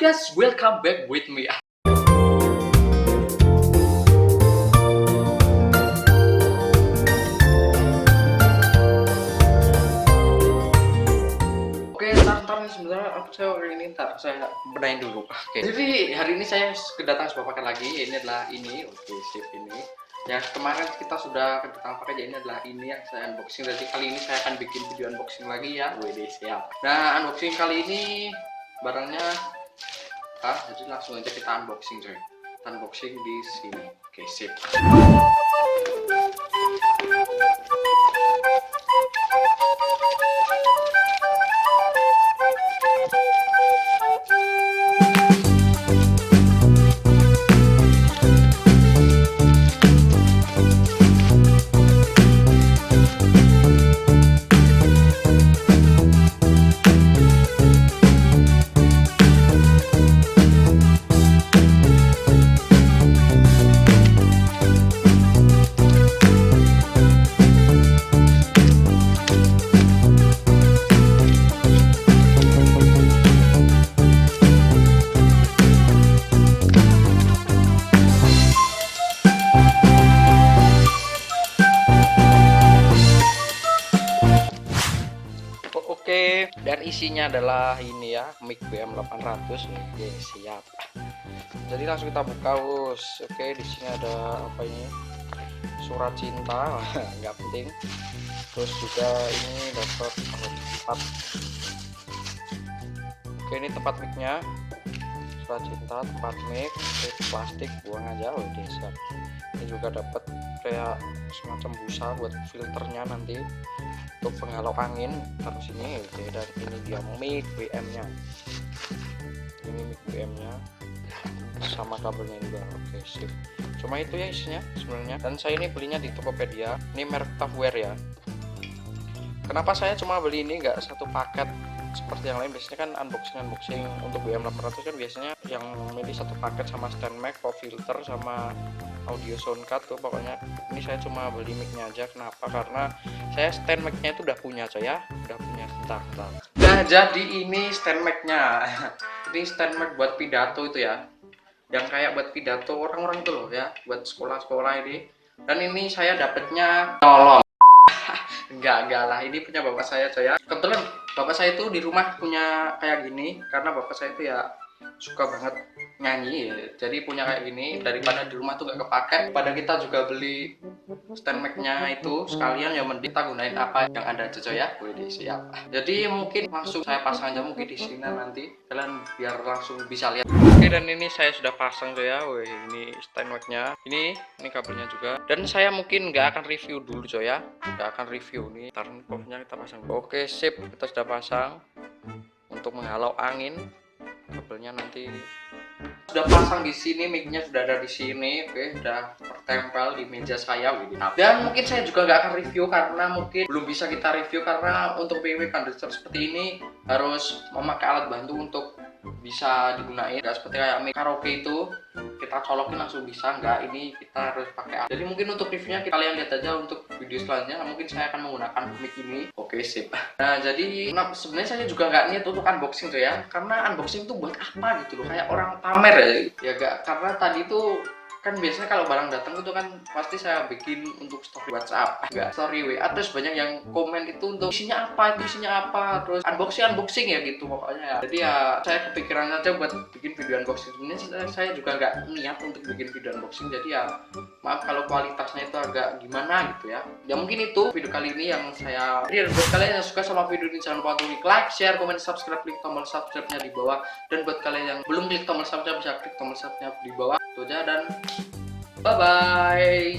guys? Welcome back with me. Oke, ntar sebenarnya saya hari ini saya benahin dulu. Oke. Jadi hari ini saya kedatangan sebuah paket lagi. Ini adalah ini. Oke, sip ini. Yang kemarin kita sudah kedatangan paket, ini adalah ini yang saya unboxing. Jadi kali ini saya akan bikin video unboxing lagi ya. Wede siap. Nah, unboxing kali ini barangnya jadi langsung aja kita unboxing coy. Unboxing di sini. Oke, sip. Oke, dan isinya adalah ini ya, mic BM800. Oke, siap. Jadi langsung kita buka, bos. Oke, di sini ada apa ini? Surat cinta, nggak penting. Terus juga ini dapat tempat. Oke, ini tempat micnya. Surat cinta, tempat mic, plastik, buang aja. Oke, siap. Ini juga dapat kayak semacam busa buat filternya nanti untuk penghalau angin. Taruh sini. Oke, dan ini dia mic BM nya, ini mic BM nya sama kabelnya juga. Oke, sip. Cuma itu ya isinya sebenarnya, dan saya ini belinya di Tokopedia. Ini merek Tupperware ya. Kenapa saya cuma beli ini, nggak satu paket seperti yang lain? Biasanya kan unboxing untuk BM800 kan biasanya yang milih satu paket sama stand mic, pop filter, sama audio sound card tuh pokoknya. Ini saya cuma beli micnya aja. Kenapa? Karena saya stand mic-nya itu udah punya coy ya, udah punya. Bentar. Nah, jadi ini stand mic-nya. Ini stand mic buat pidato itu ya, yang kayak buat pidato orang-orang itu loh ya, buat sekolah-sekolah ini. Dan ini saya dapetnya tolong. enggak lah, ini punya bapak saya coy ya. Kebetulan bapak saya itu di rumah punya kayak gini, karena bapak saya itu ya suka banget nyanyi ya. Jadi punya kayak gini, daripada di rumah tuh gak kepake, pada kita juga beli stand mic-nya itu sekalian, ya mending kita gunain apa yang ada aja coy ya. Wih, siap. Jadi mungkin langsung saya pasang aja mungkin di sini, nanti kalian biar langsung bisa lihat. Oke, dan ini saya sudah pasang coy ya. Wih, ini stand mic-nya, ini kabelnya juga. Dan saya mungkin nggak akan review dulu coy ya, nggak akan review nih. Ntar popnya kita pasang. Oke, sip, kita sudah pasang untuk menghalau angin. Kabelnya nanti sudah pasang di sini, mic-nya sudah ada di sini. Oke, sudah tertempel di meja saya. Dan mungkin saya juga nggak akan review karena mungkin belum bisa kita review, karena untuk PW condenser seperti ini harus memakai alat bantu untuk bisa digunakan. Nggak seperti kayak mic karaoke itu kita colokin langsung bisa, nggak. Ini kita harus pakai alat. Jadi mungkin untuk reviewnya kalian lihat aja untuk video selanjutnya. Mungkin saya akan menggunakan mic ini. Oke, sip. Nah, jadi sebenarnya saya juga nggak niat untuk unboxing tuh ya, karena unboxing tuh buat apa gitu loh, kayak orang pamer ya gak. Karena tadi tuh kan biasanya kalau barang datang itu kan pasti saya bikin untuk story WhatsApp, enggak story WA. Terus banyak yang komen itu untuk isinya apa, terus unboxing ya gitu pokoknya ya. Jadi ya saya kepikiran aja buat bikin video unboxing. Sebenarnya saya juga nggak niat untuk bikin video unboxing, jadi ya maaf kalau kualitasnya itu agak gimana gitu ya. Ya mungkin itu video kali ini yang saya. Jadi buat kalian yang suka sama video ini, jangan lupa untuk like, share, komen, subscribe, klik tombol subscribe-nya di bawah. Dan buat kalian yang belum klik tombol subscribe, bisa klik tombol subscribe-nya di bawah. Itu aja, dan bye bye.